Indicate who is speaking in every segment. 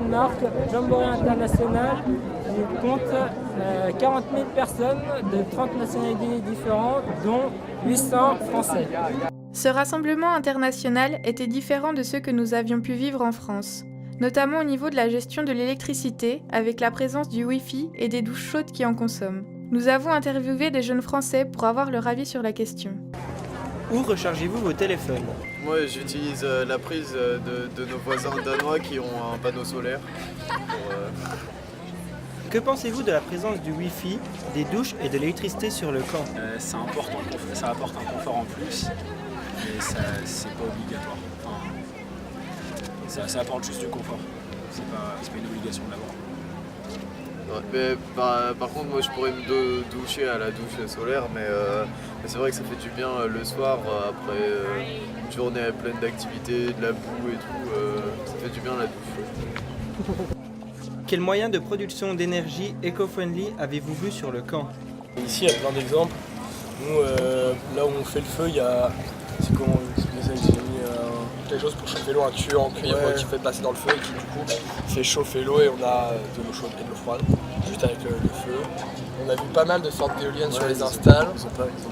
Speaker 1: Danemark, Jamboree International, qui compte 40 000 personnes de 30 nationalités différentes, dont 800 Français.
Speaker 2: Ce rassemblement international était différent de ceux que nous avions pu vivre en France, notamment au niveau de la gestion de l'électricité, avec la présence du Wi-Fi et des douches chaudes qui en consomment. Nous avons interviewé des jeunes Français pour avoir leur avis sur la question.
Speaker 3: Où rechargez-vous vos téléphones?
Speaker 4: Moi, j'utilise la prise de nos voisins danois qui ont un panneau solaire.
Speaker 3: Que pensez-vous de la présence du Wi-Fi, des douches et de l'électricité sur le camp?
Speaker 5: Ça apporte un confort en plus, mais c'est pas obligatoire. Enfin, ça apporte juste du confort. C'est pas une obligation de l'avoir.
Speaker 4: Ouais, mais par contre, moi je pourrais me doucher à la douche solaire, mais c'est vrai que ça fait du bien le soir après une journée pleine d'activités, de la boue et tout. Ça fait du bien la douche.
Speaker 3: Quels moyens de production d'énergie éco-friendly avez-vous vu sur le camp?
Speaker 6: Ici, il y a plein d'exemples. Nous, là où on fait le feu, il y a. C'est comment on explique ça? J'ai mis quelque chose pour chauffer l'eau, un tuyau en cuivre qui fait passer dans le feu et qui, du coup, fait chauffer l'eau et on a de l'eau chaude et de l'eau froide, juste avec le feu. On a vu pas mal de sortes d'éoliennes sur les installs. Ils ont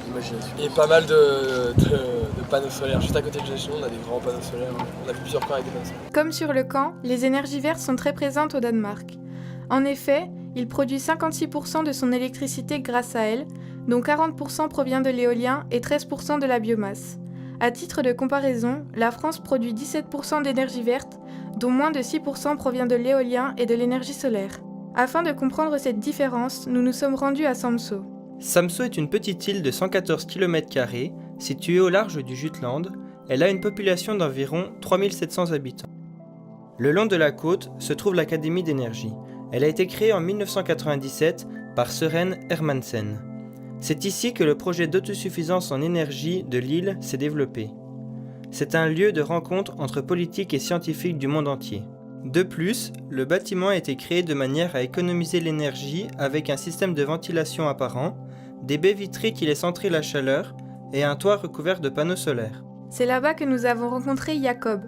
Speaker 6: d'imagination. Et pas mal de panneaux solaires. Juste à côté de chez nous, on a des grands panneaux solaires. On a vu plusieurs camps avec des panneaux solaires.
Speaker 2: Comme sur le camp, les énergies vertes sont très présentes au Danemark. En effet, il produit 56% de son électricité grâce à elle, dont 40% provient de l'éolien et 13% de la biomasse. À titre de comparaison, la France produit 17% d'énergie verte, dont moins de 6% provient de l'éolien et de l'énergie solaire. Afin de comprendre cette différence, nous nous sommes rendus à Samsø.
Speaker 3: Samsø est une petite île de 114 km², située au large du Jutland. Elle a une population d'environ 3700 habitants. Le long de la côte se trouve l'Académie d'énergie. Elle a été créée en 1997 par Søren Hermansen. C'est ici que le projet d'autosuffisance en énergie de l'île s'est développé. C'est un lieu de rencontre entre politiques et scientifiques du monde entier. De plus, le bâtiment a été créé de manière à économiser l'énergie avec un système de ventilation apparent, des baies vitrées qui laissent entrer la chaleur et un toit recouvert de panneaux solaires.
Speaker 2: C'est là-bas que nous avons rencontré Jacob.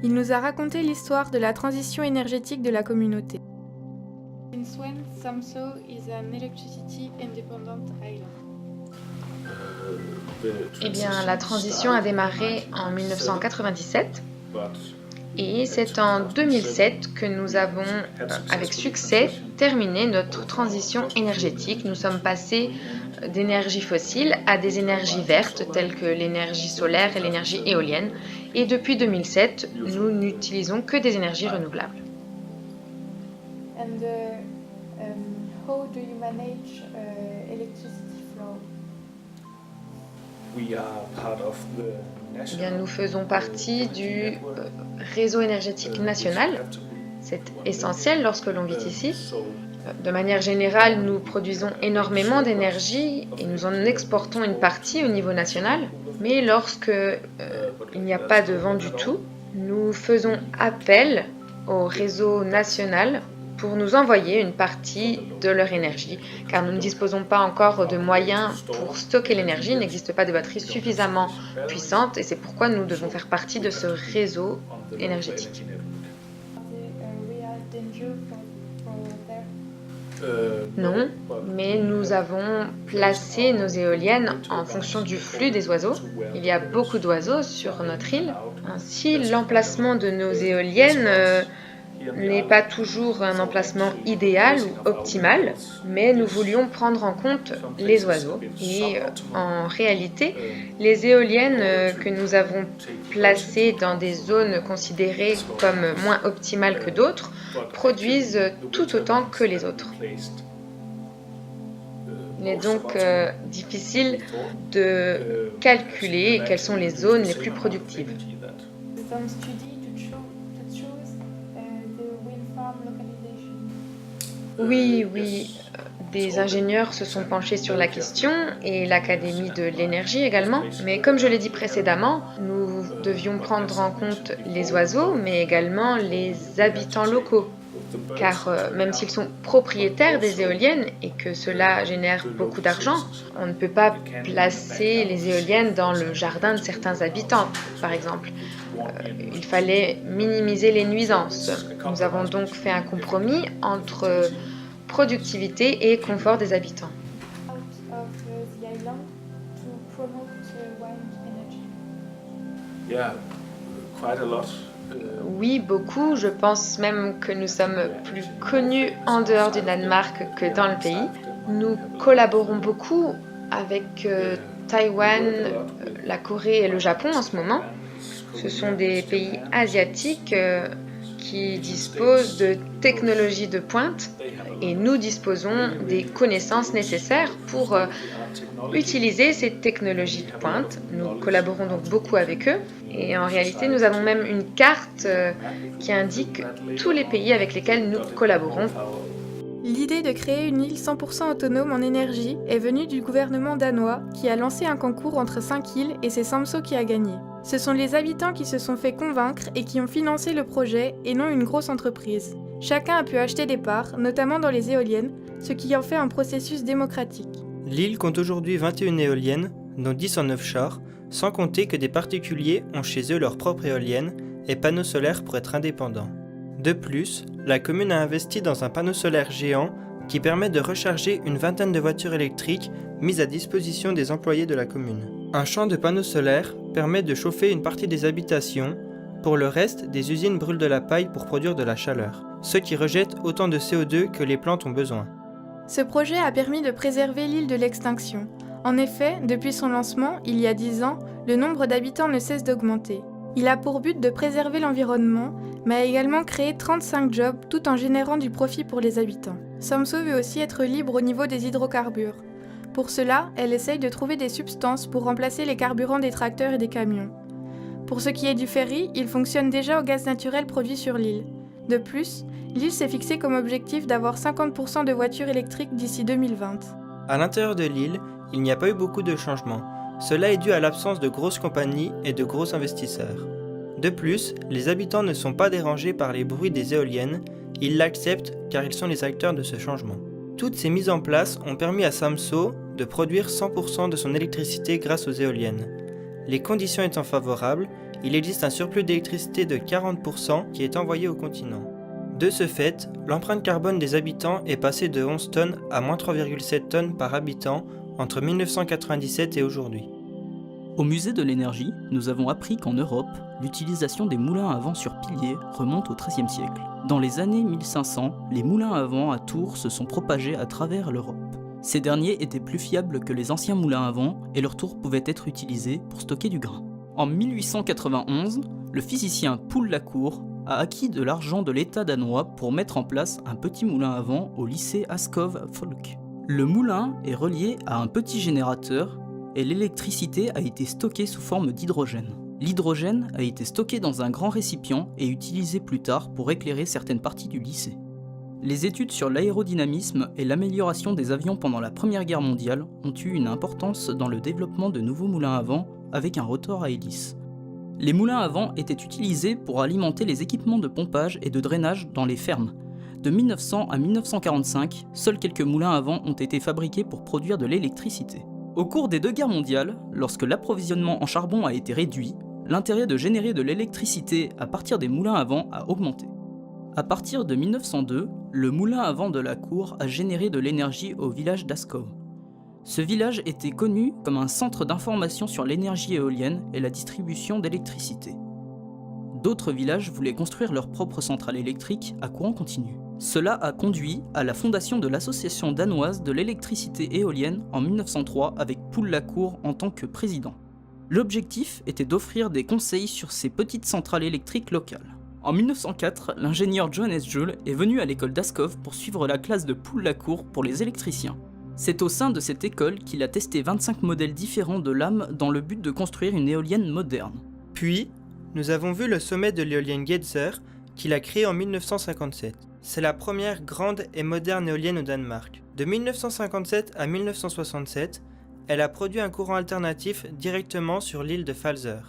Speaker 2: Il nous a raconté l'histoire de la transition énergétique de la communauté. Since when Samsø is an electricity independent island?
Speaker 7: Eh bien, la transition a démarré en 1997 et c'est en 2007 que nous avons, avec succès, terminé notre transition énergétique. Nous sommes passés d'énergie fossile à des énergies vertes telles que l'énergie solaire et l'énergie éolienne. Et depuis 2007, nous n'utilisons que des énergies renouvelables.
Speaker 2: And how do you manage electricity flow?
Speaker 7: Eh bien, nous faisons partie du réseau énergétique national. C'est essentiel lorsque l'on vit ici. De manière générale, nous produisons énormément d'énergie et nous en exportons une partie au niveau national. Mais lorsque il n'y a pas de vent du tout, nous faisons appel au réseau national pour nous envoyer une partie de leur énergie, car nous ne disposons pas encore de moyens pour stocker l'énergie, il n'existe pas de batterie suffisamment puissante et c'est pourquoi nous devons faire partie de ce réseau énergétique. Non, mais nous avons placé nos éoliennes en fonction du flux des oiseaux. Il y a beaucoup d'oiseaux sur notre île. Ainsi, l'emplacement de nos éoliennes n'est pas toujours un emplacement idéal ou optimal, mais nous voulions prendre en compte les oiseaux. Et en réalité, les éoliennes que nous avons placées dans des zones considérées comme moins optimales que d'autres produisent tout autant que les autres. Il est donc difficile de calculer quelles sont les zones les plus productives. Oui, des ingénieurs se sont penchés sur la question et l'Académie de l'énergie également. Mais comme je l'ai dit précédemment, nous devions prendre en compte les oiseaux, mais également les habitants locaux. Car même s'ils sont propriétaires des éoliennes et que cela génère beaucoup d'argent, on ne peut pas placer les éoliennes dans le jardin de certains habitants, par exemple. il fallait minimiser les nuisances. Nous avons donc fait un compromis entre productivité et confort des habitants. Oui, beaucoup. Je pense même que nous sommes plus connus en dehors du Danemark que dans le pays. Nous collaborons beaucoup avec Taïwan, la Corée et le Japon en ce moment. Ce sont des pays asiatiques qui disposent de technologies de pointe et nous disposons des connaissances nécessaires pour utiliser ces technologies de pointe. Nous collaborons donc beaucoup avec eux et en réalité nous avons même une carte qui indique tous les pays avec lesquels nous collaborons.
Speaker 2: L'idée de créer une île 100% autonome en énergie est venue du gouvernement danois qui a lancé un concours entre 5 îles et c'est Samsø qui a gagné. Ce sont les habitants qui se sont fait convaincre et qui ont financé le projet et non une grosse entreprise. Chacun a pu acheter des parts, notamment dans les éoliennes, ce qui en fait un processus démocratique.
Speaker 3: L'île compte aujourd'hui 21 éoliennes, dont 10 en offshore, sans compter que des particuliers ont chez eux leur propre éolienne et panneaux solaires pour être indépendants. De plus, la commune a investi dans un panneau solaire géant qui permet de recharger une vingtaine de voitures électriques mises à disposition des employés de la commune. Un champ de panneaux solaires permet de chauffer une partie des habitations. Pour le reste, des usines brûlent de la paille pour produire de la chaleur, ce qui rejette autant de CO2 que les plantes ont besoin.
Speaker 2: Ce projet a permis de préserver l'île de l'extinction. En effet, depuis son lancement, il y a 10 ans, le nombre d'habitants ne cesse d'augmenter. Il a pour but de préserver l'environnement, mais a également créé 35 jobs tout en générant du profit pour les habitants. Samsø veut aussi être libre au niveau des hydrocarbures. Pour cela, elle essaye de trouver des substances pour remplacer les carburants des tracteurs et des camions. Pour ce qui est du ferry, il fonctionne déjà au gaz naturel produit sur l'île. De plus, l'île s'est fixée comme objectif d'avoir 50% de voitures électriques d'ici 2020.
Speaker 3: À l'intérieur de l'île, il n'y a pas eu beaucoup de changements. Cela est dû à l'absence de grosses compagnies et de gros investisseurs. De plus, les habitants ne sont pas dérangés par les bruits des éoliennes, ils l'acceptent car ils sont les acteurs de ce changement. Toutes ces mises en place ont permis à Samsø de produire 100% de son électricité grâce aux éoliennes. Les conditions étant favorables, il existe un surplus d'électricité de 40% qui est envoyé au continent. De ce fait, l'empreinte carbone des habitants est passée de 11 tonnes à moins 3,7 tonnes par habitant entre 1997 et aujourd'hui.
Speaker 8: Au musée de l'énergie, nous avons appris qu'en Europe, l'utilisation des moulins à vent sur piliers remonte au XIIIe siècle. Dans les années 1500, les moulins à vent à tours se sont propagés à travers l'Europe. Ces derniers étaient plus fiables que les anciens moulins à vent et leurs tours pouvaient être utilisés pour stocker du grain. En 1891, le physicien Poul Lacour a acquis de l'argent de l'État danois pour mettre en place un petit moulin à vent au lycée Askov Folk. Le moulin est relié à un petit générateur et l'électricité a été stockée sous forme d'hydrogène. L'hydrogène a été stocké dans un grand récipient et utilisé plus tard pour éclairer certaines parties du lycée. Les études sur l'aérodynamisme et l'amélioration des avions pendant la Première Guerre mondiale ont eu une importance dans le développement de nouveaux moulins à vent avec un rotor à hélice. Les moulins à vent étaient utilisés pour alimenter les équipements de pompage et de drainage dans les fermes. De 1900 à 1945, seuls quelques moulins à vent ont été fabriqués pour produire de l'électricité. Au cours des deux guerres mondiales, lorsque l'approvisionnement en charbon a été réduit, l'intérêt de générer de l'électricité à partir des moulins à vent a augmenté. À partir de 1902, le moulin à vent de la cour a généré de l'énergie au village d'Askov. Ce village était connu comme un centre d'information sur l'énergie éolienne et la distribution d'électricité. D'autres villages voulaient construire leur propre centrale électrique à courant continu. Cela a conduit à la fondation de l'Association danoise de l'électricité éolienne en 1903 avec Poul Lacour en tant que président. L'objectif était d'offrir des conseils sur ces petites centrales électriques locales. En 1904, l'ingénieur Johannes Juul est venu à l'école d'Askov pour suivre la classe de Poul Lacour pour les électriciens. C'est au sein de cette école qu'il a testé 25 modèles différents de lames dans le but de construire une éolienne moderne.
Speaker 3: Puis, nous avons vu le sommet de l'éolienne Gedser qu'il a créé en 1957. C'est la première grande et moderne éolienne au Danemark. De 1957 à 1967, elle a produit un courant alternatif directement sur l'île de Falster.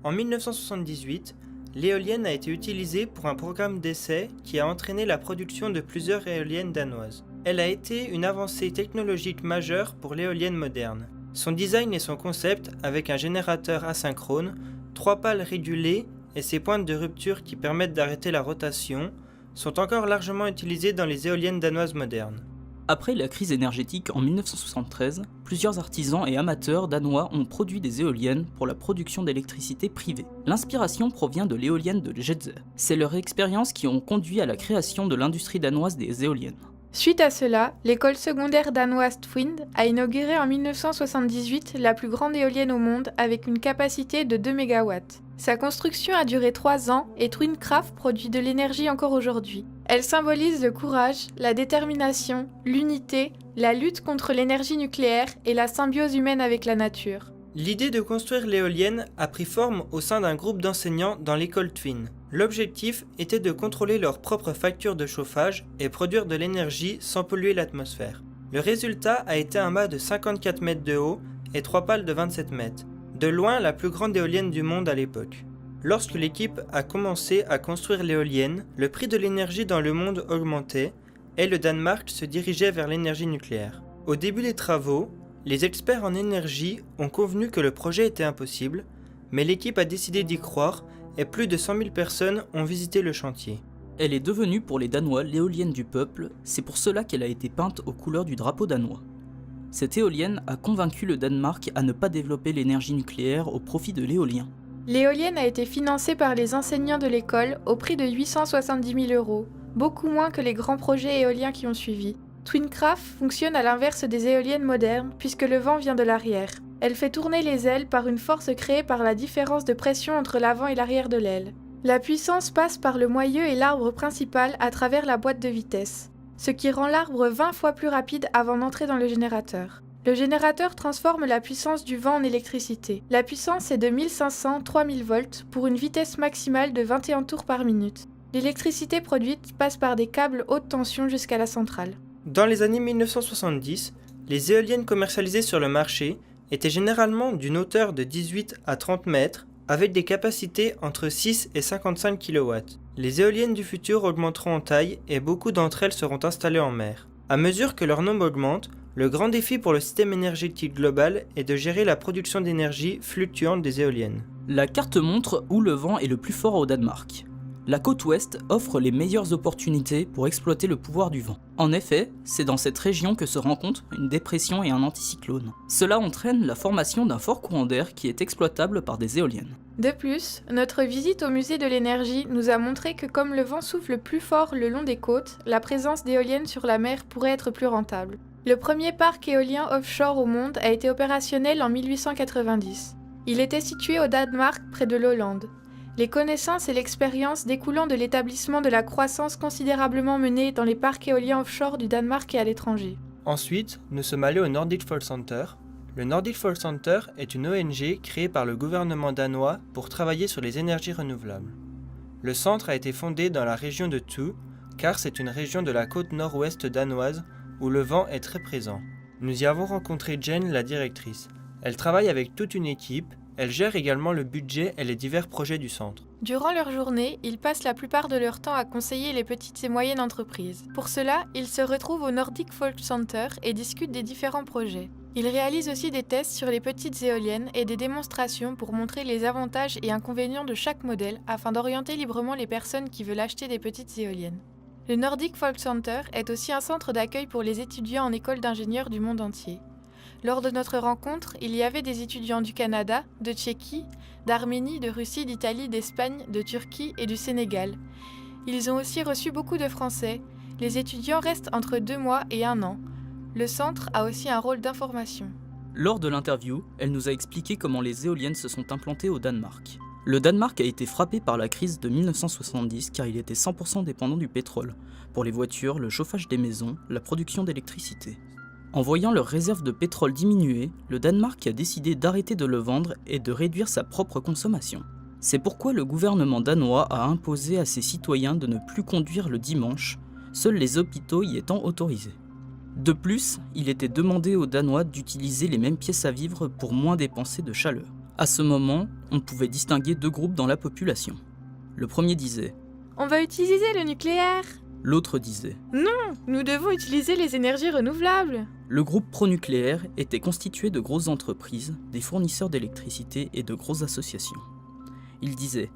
Speaker 3: En 1978, l'éolienne a été utilisée pour un programme d'essai qui a entraîné la production de plusieurs éoliennes danoises. Elle a été une avancée technologique majeure pour l'éolienne moderne. Son design et son concept, avec un générateur asynchrone, 3 pales régulées et ses pointes de rupture qui permettent d'arrêter la rotation sont encore largement utilisées dans les éoliennes danoises modernes.
Speaker 8: Après la crise énergétique en 1973, plusieurs artisans et amateurs danois ont produit des éoliennes pour la production d'électricité privée. L'inspiration provient de l'éolienne de Jetze. C'est leur expérience qui ont conduit à la création de l'industrie danoise des éoliennes.
Speaker 2: Suite à cela, l'école secondaire danoise Twind a inauguré en 1978 la plus grande éolienne au monde avec une capacité de 2 MW. Sa construction a duré 3 ans et Twindkraft produit de l'énergie encore aujourd'hui. Elle symbolise le courage, la détermination, l'unité, la lutte contre l'énergie nucléaire et la symbiose humaine avec la nature.
Speaker 3: L'idée de construire l'éolienne a pris forme au sein d'un groupe d'enseignants dans l'école Twin. L'objectif était de contrôler leurs propres factures de chauffage et produire de l'énergie sans polluer l'atmosphère. Le résultat a été un mât de 54 mètres de haut et 3 pales de 27 mètres. De loin la plus grande éolienne du monde à l'époque. Lorsque l'équipe a commencé à construire l'éolienne, le prix de l'énergie dans le monde augmentait et le Danemark se dirigeait vers l'énergie nucléaire. Au début des travaux, les experts en énergie ont convenu que le projet était impossible, mais l'équipe a décidé d'y croire et plus de 100 000 personnes ont visité le chantier.
Speaker 8: Elle est devenue pour les Danois l'éolienne du peuple, c'est pour cela qu'elle a été peinte aux couleurs du drapeau danois. Cette éolienne a convaincu le Danemark à ne pas développer l'énergie nucléaire au profit de l'éolien.
Speaker 2: L'éolienne a été financée par les enseignants de l'école au prix de 870 000 €, beaucoup moins que les grands projets éoliens qui ont suivi. Twindkraft fonctionne à l'inverse des éoliennes modernes puisque le vent vient de l'arrière. Elle fait tourner les ailes par une force créée par la différence de pression entre l'avant et l'arrière de l'aile. La puissance passe par le moyeu et l'arbre principal à travers la boîte de vitesse, ce qui rend l'arbre 20 fois plus rapide avant d'entrer dans le générateur. Le générateur transforme la puissance du vent en électricité. La puissance est de 1500-3000 volts pour une vitesse maximale de 21 tours par minute. L'électricité produite passe par des câbles haute tension jusqu'à la centrale.
Speaker 3: Dans les années 1970, les éoliennes commercialisées sur le marché étaient généralement d'une hauteur de 18 à 30 mètres avec des capacités entre 6 et 55 kW. Les éoliennes du futur augmenteront en taille et beaucoup d'entre elles seront installées en mer. À mesure que leur nombre augmente, le grand défi pour le système énergétique global est de gérer la production d'énergie fluctuante des éoliennes.
Speaker 8: La carte montre où le vent est le plus fort au Danemark. La côte ouest offre les meilleures opportunités pour exploiter le pouvoir du vent. En effet, c'est dans cette région que se rencontrent une dépression et un anticyclone. Cela entraîne la formation d'un fort courant d'air qui est exploitable par des éoliennes.
Speaker 2: De plus, notre visite au musée de l'énergie nous a montré que comme le vent souffle plus fort le long des côtes, la présence d'éoliennes sur la mer pourrait être plus rentable. Le premier parc éolien offshore au monde a été opérationnel en 1890. Il était situé au Danemark, près de l'Hollande. Les connaissances et l'expérience découlant de l'établissement de la croissance considérablement menée dans les parcs éoliens offshore du Danemark et à l'étranger.
Speaker 3: Ensuite, nous sommes allés au Nordic Fall Center. Le Nordic Fall Center est une ONG créée par le gouvernement danois pour travailler sur les énergies renouvelables. Le centre a été fondé dans la région de Thy, car c'est une région de la côte nord-ouest danoise où le vent est très présent. Nous y avons rencontré Jane, la directrice. Elle travaille avec toute une équipe. Elle gère également le budget et les divers projets du centre.
Speaker 2: Durant leur journée, ils passent la plupart de leur temps à conseiller les petites et moyennes entreprises. Pour cela, ils se retrouvent au Nordic Fall Center et discutent des différents projets. Ils réalisent aussi des tests sur les petites éoliennes et des démonstrations pour montrer les avantages et inconvénients de chaque modèle afin d'orienter librement les personnes qui veulent acheter des petites éoliennes. Le Nordic Fall Center est aussi un centre d'accueil pour les étudiants en école d'ingénieurs du monde entier. Lors de notre rencontre, il y avait des étudiants du Canada, de Tchéquie, d'Arménie, de Russie, d'Italie, d'Espagne, de Turquie et du Sénégal. Ils ont aussi reçu beaucoup de Français. Les étudiants restent entre 2 mois et 1 an. Le centre a aussi un rôle d'information.
Speaker 8: Lors de l'interview, elle nous a expliqué comment les éoliennes se sont implantées au Danemark. Le Danemark a été frappé par la crise de 1970 car il était 100% dépendant du pétrole, pour les voitures, le chauffage des maisons, la production d'électricité. En voyant leurs réserves de pétrole diminuer, le Danemark a décidé d'arrêter de le vendre et de réduire sa propre consommation. C'est pourquoi le gouvernement danois a imposé à ses citoyens de ne plus conduire le dimanche, seuls les hôpitaux y étant autorisés. De plus, il était demandé aux Danois d'utiliser les mêmes pièces à vivre pour moins dépenser de chaleur. À ce moment, on pouvait distinguer 2 groupes dans la population. Le premier disait
Speaker 2: « On va utiliser le nucléaire !»
Speaker 8: L'autre disait
Speaker 2: « Non, nous devons utiliser les énergies renouvelables !»
Speaker 8: Le groupe pro-nucléaire était constitué de grosses entreprises, des fournisseurs d'électricité et de grosses associations. Il disait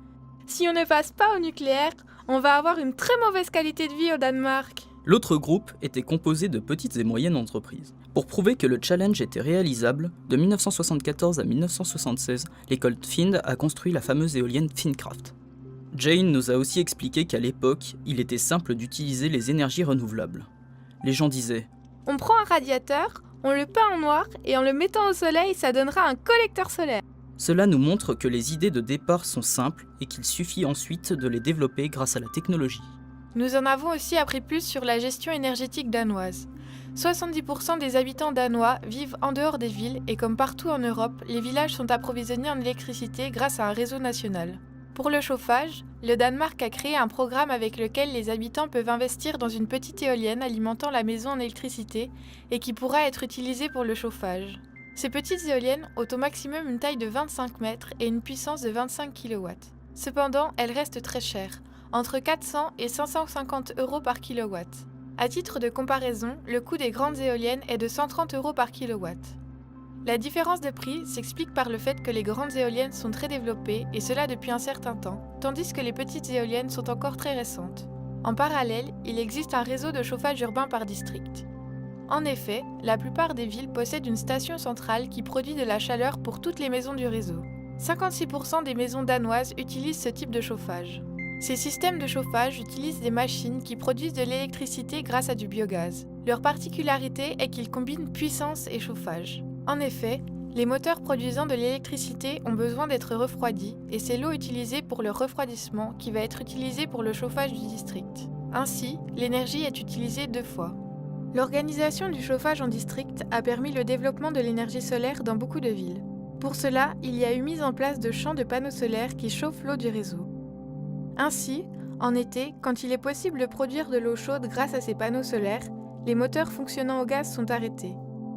Speaker 2: Si on ne passe pas au nucléaire, on va avoir une très mauvaise qualité de vie au Danemark.
Speaker 8: L'autre groupe était composé de petites et moyennes entreprises. Pour prouver que le challenge était réalisable, de 1974 à 1976, l'école Tfind a construit la fameuse éolienne Tfindkraft. Jane nous a aussi expliqué qu'à l'époque, il était simple d'utiliser les énergies renouvelables. Les gens disaient
Speaker 2: « On prend un radiateur, on le peint en noir et en le mettant au soleil, ça donnera un collecteur solaire. »
Speaker 8: Cela nous montre que les idées de départ sont simples et qu'il suffit ensuite de les développer grâce à la technologie.
Speaker 2: Nous en avons aussi appris plus sur la gestion énergétique danoise. 70% des habitants danois vivent en dehors des villes et comme partout en Europe, les villages sont approvisionnés en électricité grâce à un réseau national. Pour le chauffage, le Danemark a créé un programme avec lequel les habitants peuvent investir dans une petite éolienne alimentant la maison en électricité et qui pourra être utilisée pour le chauffage. Ces petites éoliennes ont au maximum une taille de 25 mètres et une puissance de 25 kW. Cependant, elles restent très chères, entre 400 et 550 € par kilowatt. À titre de comparaison, le coût des grandes éoliennes est de 130 € par kilowatt. La différence de prix s'explique par le fait que les grandes éoliennes sont très développées, et cela depuis un certain temps, tandis que les petites éoliennes sont encore très récentes. En parallèle, il existe un réseau de chauffage urbain par district. En effet, la plupart des villes possèdent une station centrale qui produit de la chaleur pour toutes les maisons du réseau. 56% des maisons danoises utilisent ce type de chauffage. Ces systèmes de chauffage utilisent des machines qui produisent de l'électricité grâce à du biogaz. Leur particularité est qu'ils combinent puissance et chauffage. En effet, les moteurs produisant de l'électricité ont besoin d'être refroidis et c'est l'eau utilisée pour leur refroidissement qui va être utilisée pour le chauffage du district. Ainsi, l'énergie est utilisée 2 fois. L'organisation du chauffage en district a permis le développement de l'énergie solaire dans beaucoup de villes. Pour cela, il y a eu mise en place de champs de panneaux solaires qui chauffent l'eau du réseau. Ainsi, en été, quand il est possible de produire de l'eau chaude grâce à ces panneaux solaires, les moteurs fonctionnant au gaz sont arrêtés.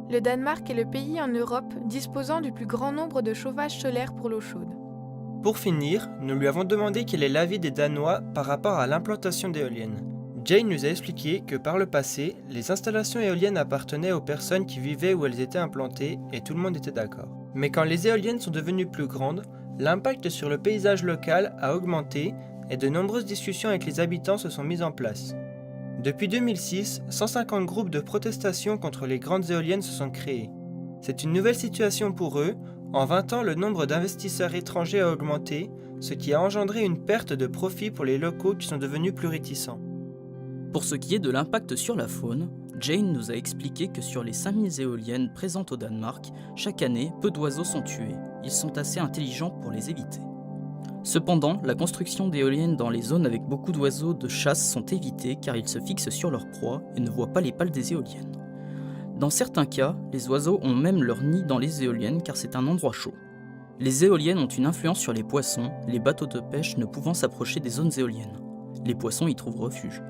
Speaker 2: Le Danemark est le pays en Europe disposant du plus grand nombre de chauffages solaires pour l'eau chaude.
Speaker 3: Pour finir, nous lui avons demandé quel est l'avis des Danois par rapport à l'implantation d'éoliennes. Jane nous a expliqué que par le passé, les installations éoliennes appartenaient aux personnes qui vivaient où elles étaient implantées et tout le monde était d'accord. Mais quand les éoliennes sont devenues plus grandes, l'impact sur le paysage local a augmenté et de nombreuses discussions avec les habitants se sont mises en place. Depuis 2006, 150 groupes de protestation contre les grandes éoliennes se sont créés. C'est une nouvelle situation pour eux. En 20 ans, le nombre d'investisseurs étrangers a augmenté, ce qui a engendré une perte de profit pour les locaux qui sont devenus plus réticents.
Speaker 8: Pour ce qui est de l'impact sur la faune, Jane nous a expliqué que sur les 5000 éoliennes présentes au Danemark, chaque année, peu d'oiseaux sont tués. Ils sont assez intelligents pour les éviter. Cependant, la construction d'éoliennes dans les zones avec beaucoup d'oiseaux de chasse sont évitées car ils se fixent sur leur proie et ne voient pas les pales des éoliennes. Dans certains cas, les oiseaux ont même leur nid dans les éoliennes car c'est un endroit chaud. Les éoliennes ont une influence sur les poissons, les bateaux de pêche ne pouvant s'approcher des zones éoliennes. Les poissons y trouvent refuge.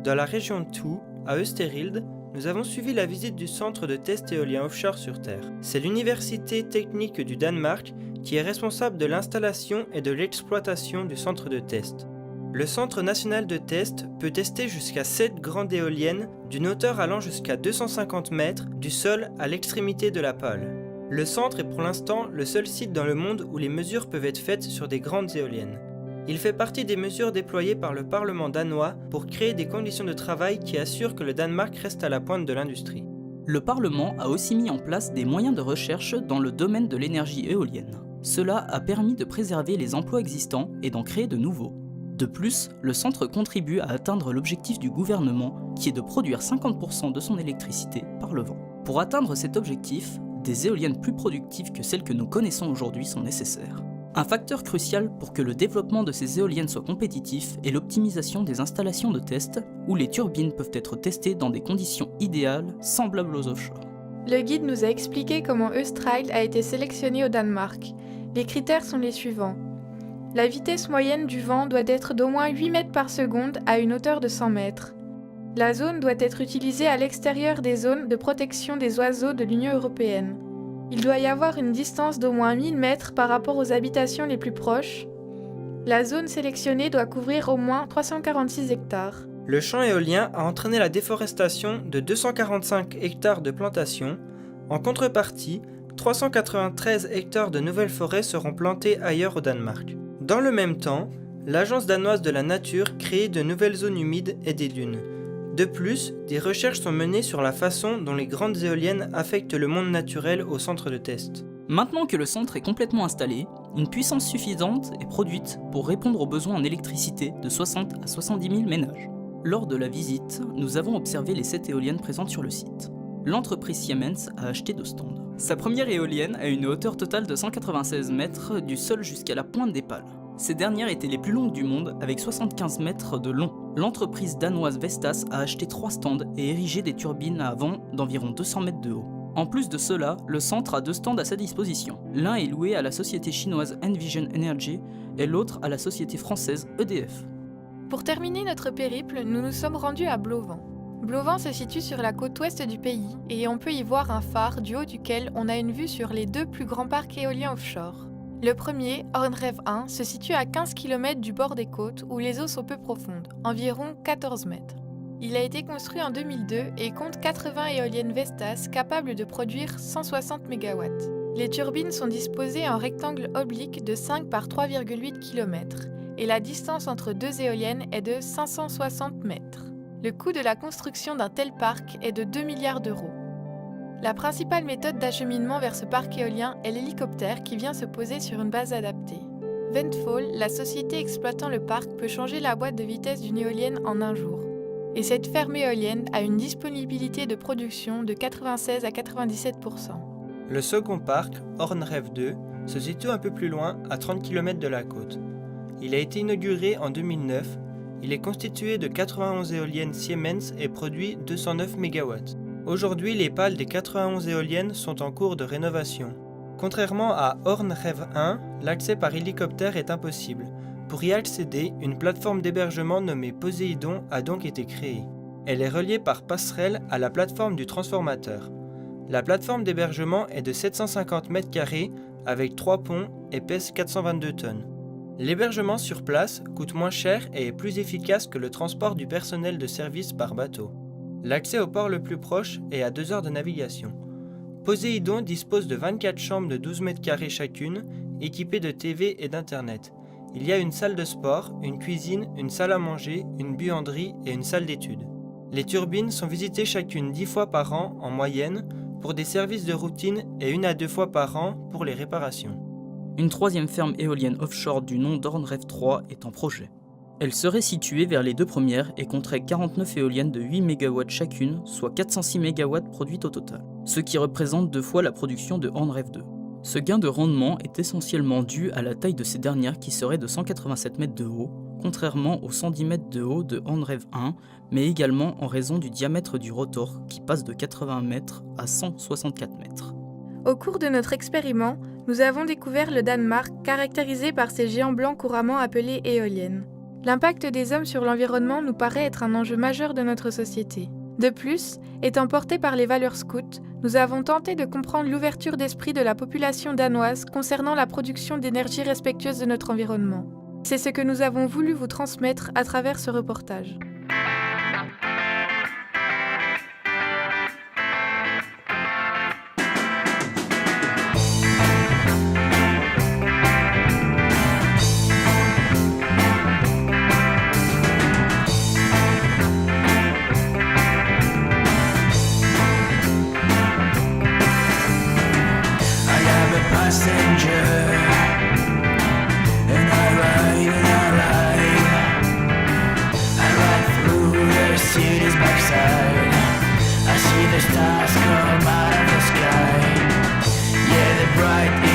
Speaker 3: Dans la région de Thue, à Østerild, nous avons suivi la visite du centre de test éolien offshore sur Terre. C'est l'université technique du Danemark qui est responsable de l'installation et de l'exploitation du centre de test. Le centre national de test peut tester jusqu'à 7 grandes éoliennes d'une hauteur allant jusqu'à 250 mètres du sol à l'extrémité de la pale. Le centre est pour l'instant le seul site dans le monde où les mesures peuvent être faites sur des grandes éoliennes. Il fait partie des mesures déployées par le Parlement danois pour créer des conditions de travail qui assurent que le Danemark reste à la pointe de l'industrie.
Speaker 8: Le Parlement a aussi mis en place des moyens de recherche dans le domaine de l'énergie éolienne. Cela a permis de préserver les emplois existants et d'en créer de nouveaux. De plus, le centre contribue à atteindre l'objectif du gouvernement qui est de produire 50% de son électricité par le vent. Pour atteindre cet objectif, des éoliennes plus productives que celles que nous connaissons aujourd'hui sont nécessaires. Un facteur crucial pour que le développement de ces éoliennes soit compétitif est l'optimisation des installations de test où les turbines peuvent être testées dans des conditions idéales semblables aux offshore.
Speaker 2: Le guide nous a expliqué comment Østerild a été sélectionné au Danemark. Les critères sont les suivants. La vitesse moyenne du vent doit être d'au moins 8 mètres par seconde à une hauteur de 100 mètres. La zone doit être utilisée à l'extérieur des zones de protection des oiseaux de l'Union européenne. Il doit y avoir une distance d'au moins 1000 mètres par rapport aux habitations les plus proches. La zone sélectionnée doit couvrir au moins 346 hectares.
Speaker 3: Le champ éolien a entraîné la déforestation de 245 hectares de plantations. En contrepartie, 393 hectares de nouvelles forêts seront plantés ailleurs au Danemark. Dans le même temps, L'Agence danoise de la nature crée de nouvelles zones humides et des dunes. De plus, des recherches sont menées sur la façon dont les grandes éoliennes affectent le monde naturel au centre de test.
Speaker 8: Maintenant que le centre est complètement installé, une puissance suffisante est produite pour répondre aux besoins en électricité de 60 à 70 000 ménages. Lors de la visite, nous avons observé les 7 éoliennes présentes sur le site. L'entreprise Siemens a acheté 2 stands. Sa première éolienne a une hauteur totale de 196 mètres du sol jusqu'à la pointe des pales. Ces dernières étaient les plus longues du monde avec 75 mètres de long. L'entreprise danoise Vestas a acheté 3 stands et érigé des turbines à vent d'environ 200 mètres de haut. En plus de cela, le centre a 2 stands à sa disposition. L'un est loué à la société chinoise Envision Energy et l'autre à la société française EDF.
Speaker 2: Pour terminer notre périple, nous nous sommes rendus à Blauvent. Blauvent se situe sur la côte ouest du pays et on peut y voir un phare du haut duquel on a une vue sur les 2 plus grands parcs éoliens offshore. Le premier, Hornrev 1, se situe à 15 km du bord des côtes où les eaux sont peu profondes, environ 14 mètres. Il a été construit en 2002 et compte 80 éoliennes Vestas capables de produire 160 MW. Les turbines sont disposées en rectangle oblique de 5 par 3,8 km et la distance entre 2 éoliennes est de 560 mètres. Le coût de la construction d'un tel parc est de 2 milliards d'euros. La principale méthode d'acheminement vers ce parc éolien est l'hélicoptère qui vient se poser sur une base adaptée. Ventfall, la société exploitant le parc, peut changer la boîte de vitesse d'une éolienne en un jour. Et cette ferme éolienne a une disponibilité de production de 96 à 97%.
Speaker 3: Le second parc, Hornrev 2, se situe un peu plus loin, à 30 km de la côte. Il a été inauguré en 2009. Il est constitué de 91 éoliennes Siemens et produit 209 MW. Aujourd'hui, les pales des 91 éoliennes sont en cours de rénovation. Contrairement à Hornrev 1, l'accès par hélicoptère est impossible. Pour y accéder, une plateforme d'hébergement nommée Poséidon a donc été créée. Elle est reliée par passerelle à la plateforme du transformateur. La plateforme d'hébergement est de 750 m² avec 3 ponts et pèse 422 tonnes. L'hébergement sur place coûte moins cher et est plus efficace que le transport du personnel de service par bateau. L'accès au port le plus proche est à 2 heures de navigation. Poséidon dispose de 24 chambres de 12 m² chacune, équipées de TV et d'internet. Il y a une salle de sport, une cuisine, une salle à manger, une buanderie et une salle d'études. Les turbines sont visitées chacune 10 fois par an en moyenne pour des services de routine et 1 à 2 fois par an pour les réparations.
Speaker 8: Une 3e ferme éolienne offshore du nom d'Hornrev 3 est en projet. Elle serait située vers les 2 premières et compterait 49 éoliennes de 8 MW chacune, soit 406 MW produites au total, ce qui représente 2 fois la production de Hornrev 2. Ce gain de rendement est essentiellement dû à la taille de ces dernières qui serait de 187 mètres de haut, contrairement aux 110 mètres de haut de Hornrev 1, mais également en raison du diamètre du rotor qui passe de 80 mètres à 164 mètres.
Speaker 2: Au cours de notre expériment, nous avons découvert le Danemark caractérisé par ces géants blancs couramment appelés éoliennes. L'impact des hommes sur l'environnement nous paraît être un enjeu majeur de notre société. De plus, étant portés par les valeurs scouts, nous avons tenté de comprendre l'ouverture d'esprit de la population danoise concernant la production d'énergie respectueuse de notre environnement. C'est ce que nous avons voulu vous transmettre à travers ce reportage.
Speaker 9: Stars come out of the sky. Yeah, they're bright.